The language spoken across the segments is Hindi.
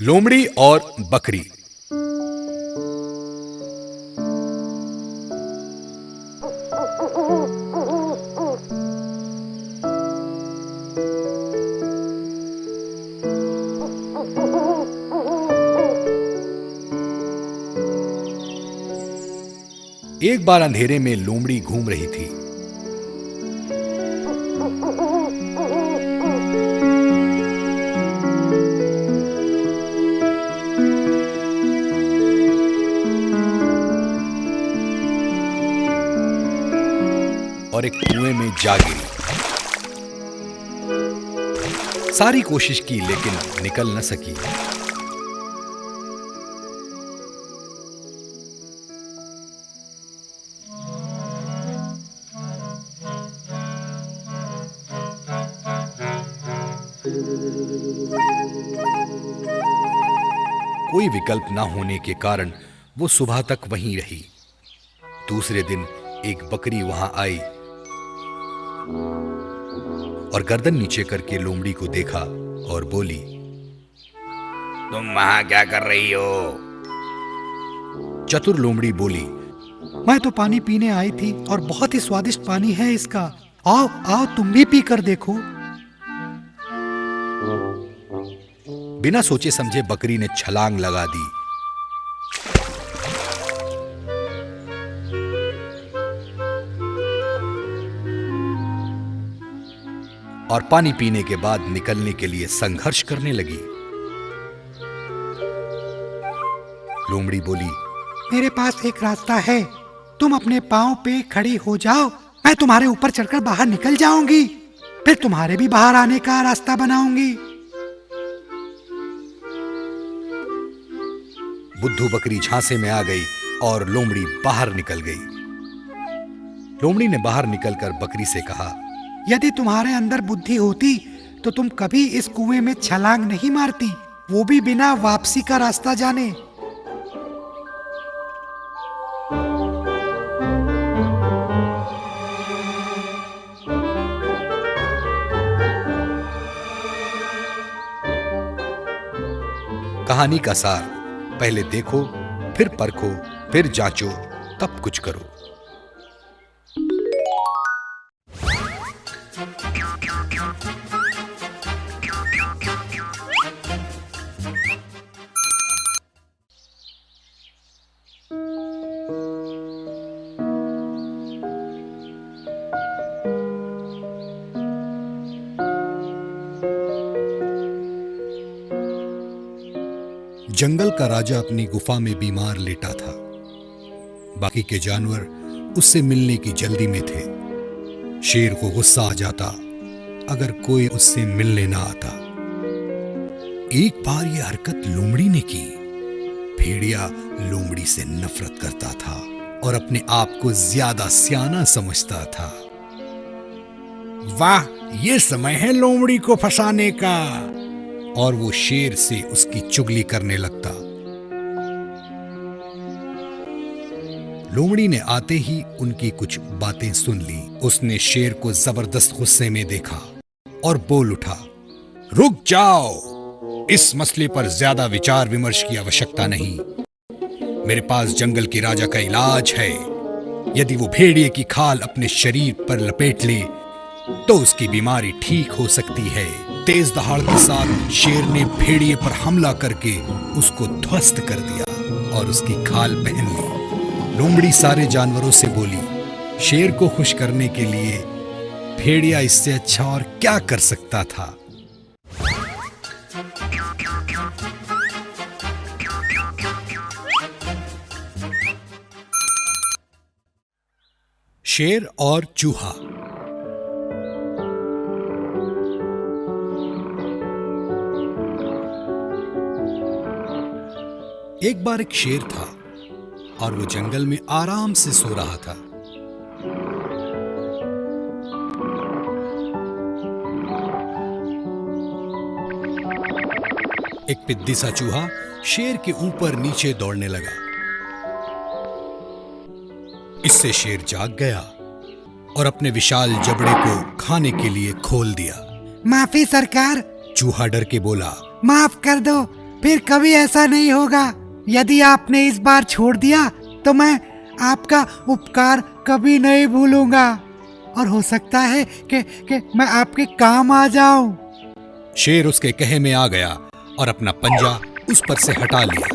लोमड़ी और बकरी। एक बार अंधेरे में लोमड़ी घूम रही थी। और एक कुएं में जा गिरी। सारी कोशिश की लेकिन निकल न सकी। कोई विकल्प न होने के कारण वो सुबह तक वहीं रही। दूसरे दिन एक बकरी वहां आई और गर्दन नीचे करके लोमड़ी को देखा और बोली, तुम वहां क्या कर रही हो? चतुर लोमड़ी बोली, मैं तो पानी पीने आई थी और बहुत ही स्वादिष्ट पानी है इसका। आओ आओ तुम भी पी कर देखो। बिना सोचे समझे बकरी ने छलांग लगा दी। और पानी पीने के बाद निकलने के लिए संघर्ष करने लगी। लोमड़ी बोली, मेरे पास एक रास्ता है, तुम अपने पांव पे खड़ी हो जाओ, मैं तुम्हारे ऊपर चढ़कर बाहर निकल जाऊंगी, फिर तुम्हारे भी बाहर आने का रास्ता बनाऊंगी। बुद्धू बकरी झांसे में आ गई और लोमड़ी बाहर निकल गई। लोमड़ी ने बाहर निकलकर बकरी से कहा, यदि तुम्हारे अंदर बुद्धि होती तो तुम कभी इस कुएं में छलांग नहीं मारती, वो भी बिना वापसी का रास्ता जाने। कहानी का सार, पहले देखो, फिर परखो, फिर जांचो, तब कुछ करो। जंगल का राजा अपनी गुफा में बीमार लेटा था। बाकी के जानवर उससे मिलने की जल्दी में थे। शेर को गुस्सा आ जाता अगर कोई उससे मिलने ना आता। एक बार यह हरकत लोमड़ी ने की। भेड़िया लोमड़ी से नफरत करता था और अपने आप को ज्यादा सियाना समझता था। वाह, ये समय है लोमड़ी को फंसाने का। और वो शेर से उसकी चुगली करने लगता। लोमड़ी ने आते ही उनकी कुछ बातें सुन ली। उसने शेर को जबरदस्त गुस्से में देखा और बोल उठा, रुक जाओ, इस मसले पर ज्यादा विचार विमर्श की आवश्यकता नहीं। मेरे पास जंगल के राजा का इलाज है। यदि वो भेड़िए की खाल अपने शरीर पर लपेट ले तो उसकी बीमारी ठीक हो सकती है। तेज दहाड़ के साथ शेर ने भेड़िए पर हमला करके उसको ध्वस्त कर दिया और उसकी खाल पहन ली। लोमड़ी सारे जानवरों से बोली, शेर को खुश करने के लिए भेड़िया इससे अच्छा और क्या कर सकता था। शेर और चूहा। एक बार एक शेर था और वो जंगल में आराम से सो रहा था। एक पिद्दी सा चूहा शेर के ऊपर नीचे दौड़ने लगा। इससे शेर जाग गया और अपने विशाल जबड़े को खाने के लिए खोल दिया। माफी सरकार, चूहा डर के बोला, माफ कर दो, फिर कभी ऐसा नहीं होगा। यदि आपने इस बार छोड़ दिया तो मैं आपका उपकार कभी नहीं भूलूंगा और हो सकता है कि मैं आपके काम आ जाऊं। शेर उसके कहे में आ गया और अपना पंजा उस पर से हटा लिया।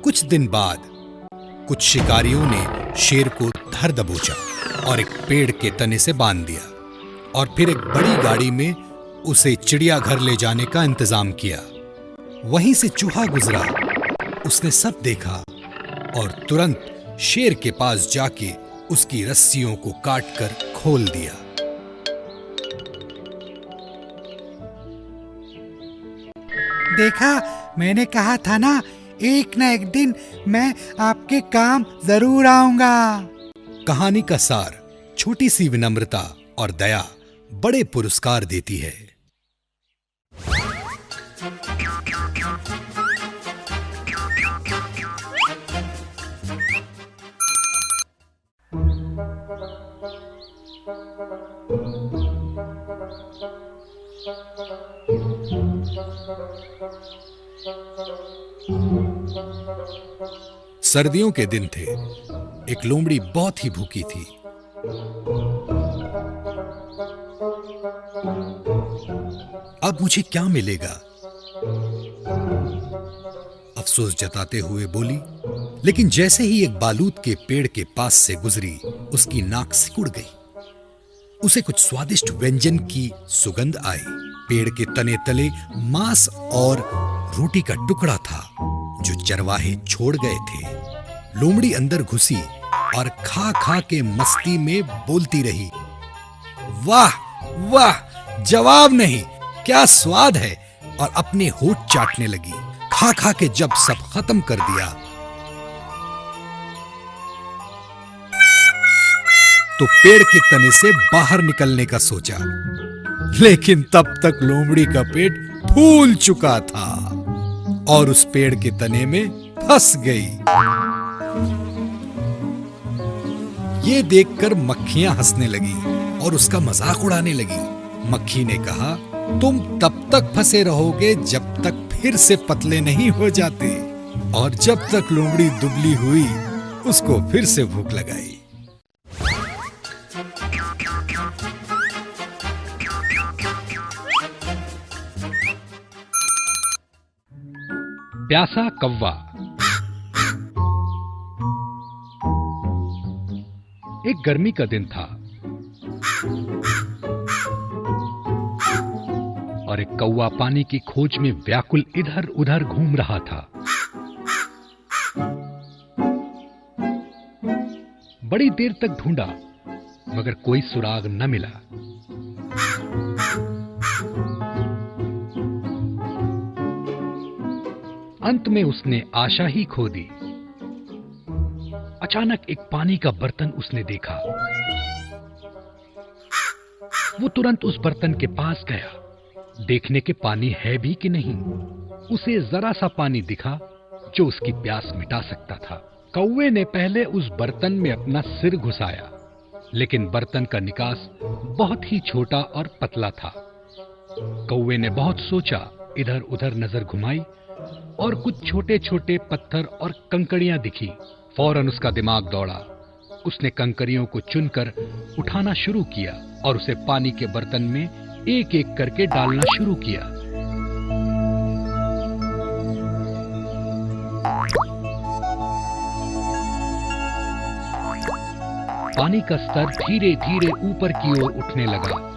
कुछ दिन बाद कुछ शिकारियों ने शेर को धर दबोचा और एक पेड़ के तने से बांध दिया और फिर एक बड़ी गाड़ी में उसे चिड़ियाघर ले जाने का इंतजाम किया। वहीं से चूहा गुजरा। उसने सब देखा और तुरंत शेर के पास जाके उसकी रस्सियों को काटकर खोल दिया। देखा, मैंने कहा था ना, एक दिन मैं आपके काम जरूर आऊंगा। कहानी का सार, छोटी सी विनम्रता और दया बड़े पुरस्कार देती है। सर्दियों के दिन थे। एक लोमड़ी बहुत ही भूखी थी। अब मुझे क्या मिलेगा, अफसोस जताते हुए बोली। लेकिन जैसे ही एक बालूत के पेड़ के पास से गुजरी, उसकी नाक सिकुड़ गई। उसे कुछ स्वादिष्ट व्यंजन की सुगंध आई। पेड़ के तने तले मांस और रोटी का टुकड़ा था जो चरवाहे छोड़ गए थे। लोमड़ी अंदर घुसी और खा खा के मस्ती में बोलती रही, वाह वाह, जवाब नहीं, क्या स्वाद है, और अपने होठ चाटने लगी। खा खा के जब सब खत्म कर दिया तो पेड़ के तने से बाहर निकलने का सोचा, लेकिन तब तक लोमड़ी का पेट फूल चुका था और उस पेड़ के तने में फंस गई। ये देखकर मक्खियां हंसने लगी और उसका मजाक उड़ाने लगी। मक्खी ने कहा, तुम तब तक फंसे रहोगे जब तक फिर से पतले नहीं हो जाते। और जब तक लोमड़ी दुबली हुई, उसको फिर से भूख लगाई। प्यासा कौवा। एक गर्मी का दिन था और एक कौवा पानी की खोज में व्याकुल इधर उधर घूम रहा था। बड़ी देर तक ढूंढा मगर कोई सुराग न मिला। अंत में उसने आशा ही खो दी। अचानक एक पानी का बर्तन उसने देखा। वो तुरंत उस बर्तन के पास गया, देखने के पानी है भी कि नहीं। उसे जरा सा पानी दिखा जो उसकी प्यास मिटा सकता था। कौवे ने पहले उस बर्तन में अपना सिर घुसाया, लेकिन बर्तन का निकास बहुत ही छोटा और पतला था। कौवे ने बहुत सोचा, इधर उधर नजर घुमाई और कुछ छोटे छोटे पत्थर और कंकड़ियां दिखी। फौरन उसका दिमाग दौड़ा। उसने कंकड़ियों को चुनकर उठाना शुरू किया और उसे पानी के बर्तन में एक एक करके डालना शुरू किया। पानी का स्तर धीरे धीरे ऊपर की ओर उठने लगा।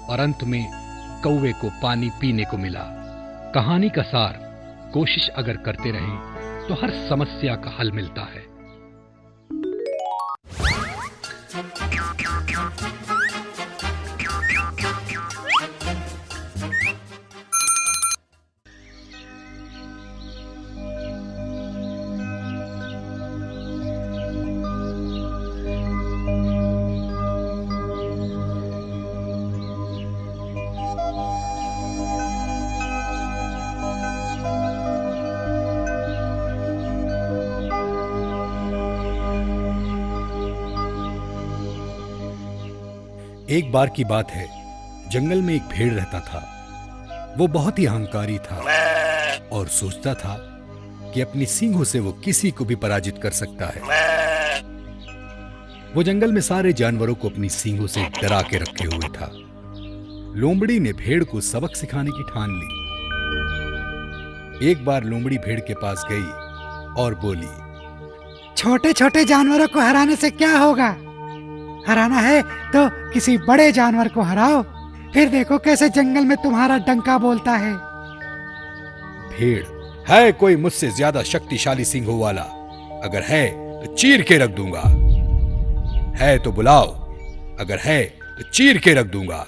और अंत में कौवे को पानी पीने को मिला। कहानी का सार, कोशिश अगर करते रहें तो हर समस्या का हल मिलता है। एक बार की बात है, जंगल में एक भेड़ रहता था। वो बहुत ही अहंकारी था और सोचता था कि अपनी सींगों से वो किसी को भी पराजित कर सकता है। वो जंगल में सारे जानवरों को अपनी सींगों से डरा के रखे हुए था। लोमड़ी ने भेड़ को सबक सिखाने की ठान ली। एक बार लोमड़ी भेड़ के पास गई और बोली, छोटे छोटे जानवरों को हराने से क्या होगा? हराना है तो किसी बड़े जानवर को हराओ, फिर देखो कैसे जंगल में तुम्हारा डंका बोलता है। भेड़, है कोई मुझसे ज्यादा शक्तिशाली सींगों वाला? अगर है तो चीर के रख दूंगा। है तो बुलाओ, अगर है तो चीर के रख दूंगा।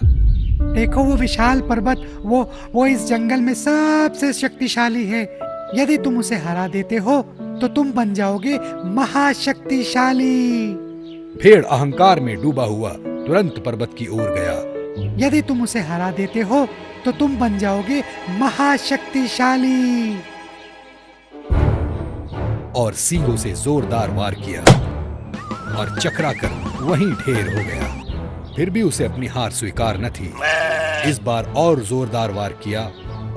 देखो वो विशाल पर्वत, वो इस जंगल में सबसे शक्तिशाली है। यदि तुम उसे हरा देते हो तो तुम बन जाओगे महाशक्तिशाली। भेड़ अहंकार में डूबा हुआ तुरंत पर्वत की ओर गया। यदि तुम उसे हरा देते हो तो तुम बन जाओगे महाशक्तिशाली। और सींगों से जोरदार वार किया और चकरा कर वहीं ढेर हो गया। फिर भी उसे अपनी हार स्वीकार न थी। इस बार और जोरदार वार किया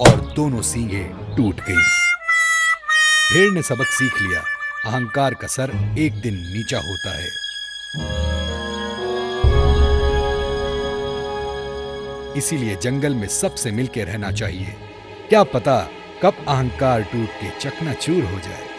और दोनों सींगें टूट गईं। भेड़ ने सबक सीख लिया, अहंकार का सर एक दिन नीचा होता है। इसीलिए जंगल में सबसे मिलकर रहना चाहिए। क्या पता कब अहंकार टूट के चकनाचूर हो जाए।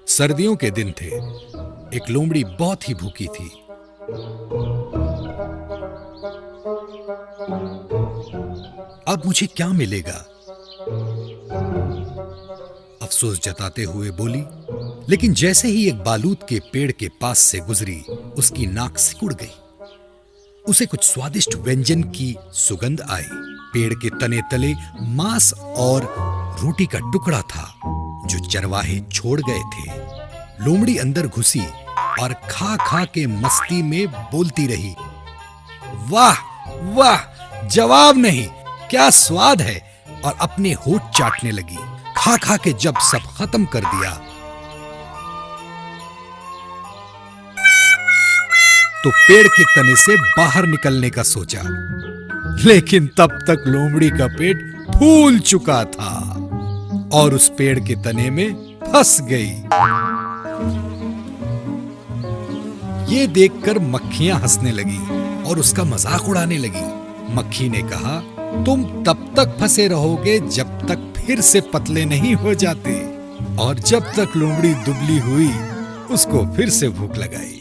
सर्दियों के दिन थे। एक लोमड़ी बहुत ही भूखी थी। अब मुझे क्या मिलेगा? अफसोस जताते हुए बोली। लेकिन जैसे ही एक बालूत के पेड़ के पास से गुजरी, उसकी नाक सिकुड़ गई। उसे कुछ स्वादिष्ट व्यंजन की सुगंध आई। पेड़ के तने तले मांस और रोटी का टुकड़ा था जो चरवाहे छोड़ गए थे। लोमड़ी अंदर घुसी और खा खा के मस्ती में बोलती रही, वाह वाह, जवाब नहीं, क्या स्वाद है। और अपने होठ चाटने लगी। खा खा के जब सब खत्म कर दिया तो पेड़ के तने से बाहर निकलने का सोचा, लेकिन तब तक लोमड़ी का पेट फूल चुका था और उस पेड़ के तने में फंस गई। ये देखकर मक्खियां हंसने लगी और उसका मजाक उड़ाने लगी। मक्खी ने कहा, तुम तब तक फंसे रहोगे जब तक फिर से पतले नहीं हो जाते। और जब तक लोमड़ी दुबली हुई, उसको फिर से भूख लगाई।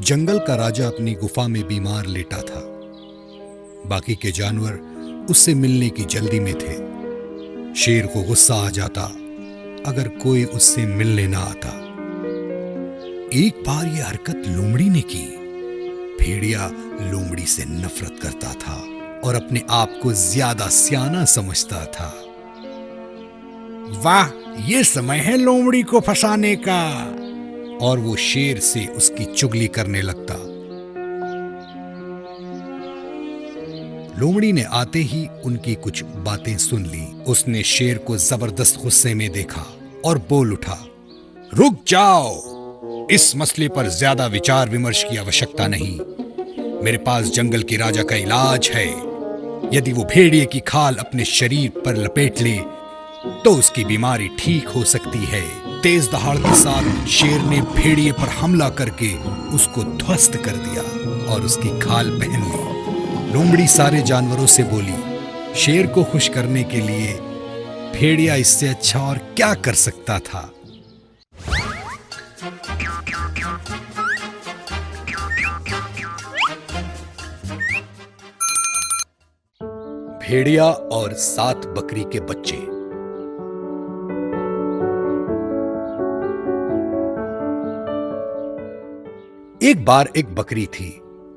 जंगल का राजा अपनी गुफा में बीमार लेटा था। बाकी के जानवर उससे मिलने की जल्दी में थे। शेर को गुस्सा आ जाता अगर कोई उससे मिलने ना आता। एक बार यह हरकत लोमड़ी ने की। भेड़िया लोमड़ी से नफरत करता था और अपने आप को ज्यादा सियाना समझता था। वाह, ये समय है लोमड़ी को फंसाने का। और वो शेर से उसकी चुगली करने लगता। लोमड़ी ने आते ही उनकी कुछ बातें सुन ली। उसने शेर को जबरदस्त गुस्से में देखा और बोल उठा, रुक जाओ, इस मसले पर ज्यादा विचार विमर्श की आवश्यकता नहीं। मेरे पास जंगल के राजा का इलाज है। यदि वो भेड़िए की खाल अपने शरीर पर लपेट ले तो उसकी बीमारी ठीक हो सकती है। तेज दहाड़ के साथ शेर ने भेड़िए पर हमला करके उसको ध्वस्त कर दिया और उसकी खाल पहन ली। लोमड़ी सारे जानवरों से बोली, शेर को खुश करने के लिए भेड़िया इससे अच्छा और क्या कर सकता था। भेड़िया और 7 बकरी के बच्चे। एक बार एक बकरी थी।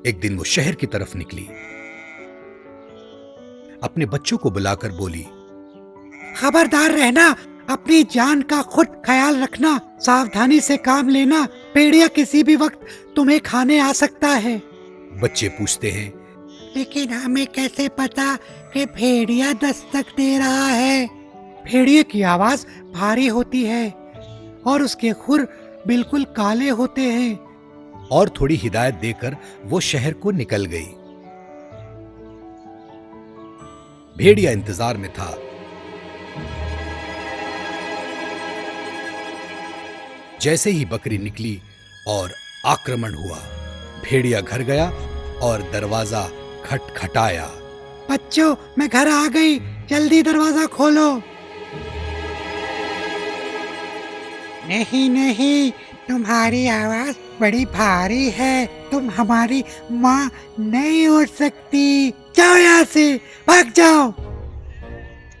एक दिन वो शहर की तरफ निकली। अपने बच्चों को बुलाकर बोली, खबरदार रहना, अपनी जान का खुद ख्याल रखना, सावधानी से काम लेना, भेड़िया किसी भी वक्त तुम्हें खाने आ सकता है। बच्चे पूछते हैं, लेकिन हमें कैसे पता कि भेड़िया दस्तक दे रहा है? भेड़िए की आवाज भारी होती है और उसके खुर बिल्कुल काले होते हैं। और थोड़ी हिदायत देकर वो शहर को निकल गई। भेड़िया इंतजार में था। जैसे ही बकरी निकली और आक्रमण हुआ, भेड़िया घर गया और दरवाजा खटखटाया। बच्चों, मैं घर आ गई, जल्दी दरवाजा खोलो। नहीं नहीं, तुम्हारी आवाज बड़ी भारी है, तुम हमारी माँ नहीं हो सकती, जाओ यहाँ से, भाग जाओ।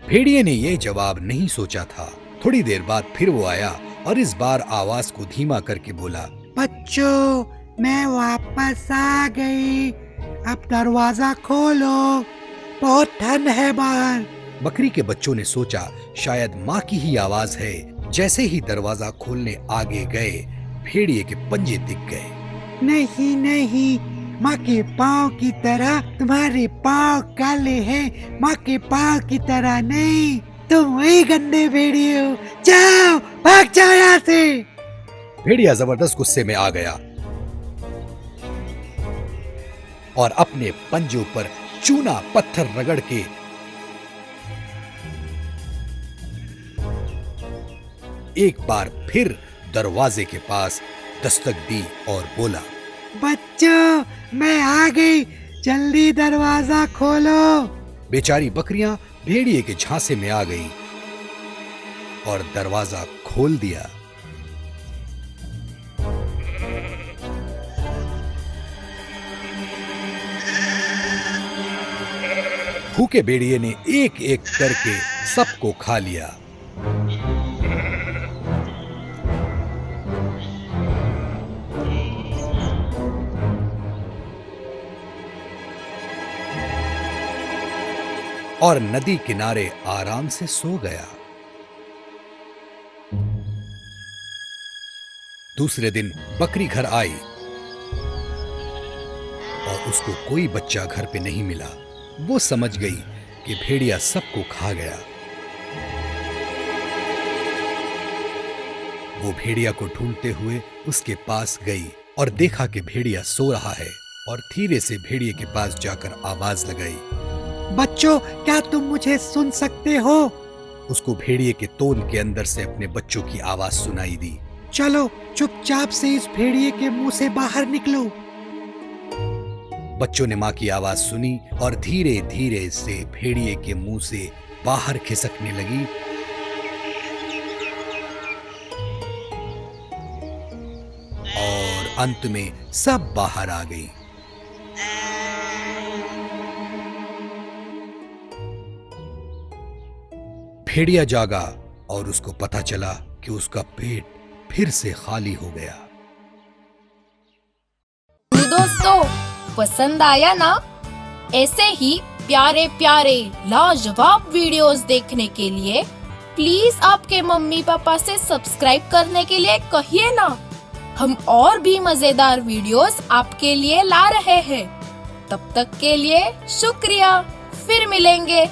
भेड़िए ने यह जवाब नहीं सोचा था। थोड़ी देर बाद फिर वो आया और इस बार आवाज को धीमा करके बोला, बच्चों, मैं वापस आ गई, अब दरवाजा खोलो, बहुत ठंड है बाहर। बकरी के बच्चों ने सोचा शायद माँ की ही आवाज है। जैसे ही दरवाजा खोलने आगे गए, भेड़िए के पंजे दिख गए। नहीं नहीं, माँ के पाँव की तरह तुम्हारे पाँव काले हैं, माँ के पाँव की तरह नहीं, तुम वही गंदे भेड़िए हो, जाओ, भाग जाओ यहाँ से। भेड़िया जबरदस्त गुस्से में आ गया और अपने पंजों पर चूना पत्थर रगड़ के एक बार फिर दरवाजे के पास दस्तक दी और बोला, बच्चों, मैं आ गई, जल्दी दरवाजा खोलो। बेचारी बकरियां भेड़िए के झांसे में आ गई और दरवाजा खोल दिया। भूखे भेड़िए ने एक एक करके सबको खा लिया। और नदी किनारे आराम से सो गया। दूसरे दिन बकरी घर आई और उसको कोई बच्चा घर पे नहीं मिला। वो समझ गई कि भेड़िया सबको खा गया। वो भेड़िया को ढूंढते हुए उसके पास गई और देखा कि भेड़िया सो रहा है और धीरे से भेड़िए के पास जाकर आवाज लगाई, बच्चों, क्या तुम मुझे सुन सकते हो? उसको भेड़िए के तोन के अंदर से अपने बच्चों की आवाज सुनाई दी। चलो, चुपचाप से इस भेड़िए के मुंह से बाहर निकलो। बच्चों ने माँ की आवाज सुनी और धीरे धीरे से भेड़िए के मुंह से बाहर खिसकने लगी। और अंत में सब बाहर आ गई। भेड़िया जागा और उसको पता चला कि उसका पेट फिर से खाली हो गया। दोस्तों, पसंद आया ना? ऐसे ही प्यारे प्यारे लाजवाब वीडियोस देखने के लिए प्लीज आपके मम्मी पापा से सब्सक्राइब करने के लिए कहिए ना। हम और भी मजेदार वीडियोस आपके लिए ला रहे हैं। तब तक के लिए शुक्रिया। फिर मिलेंगे।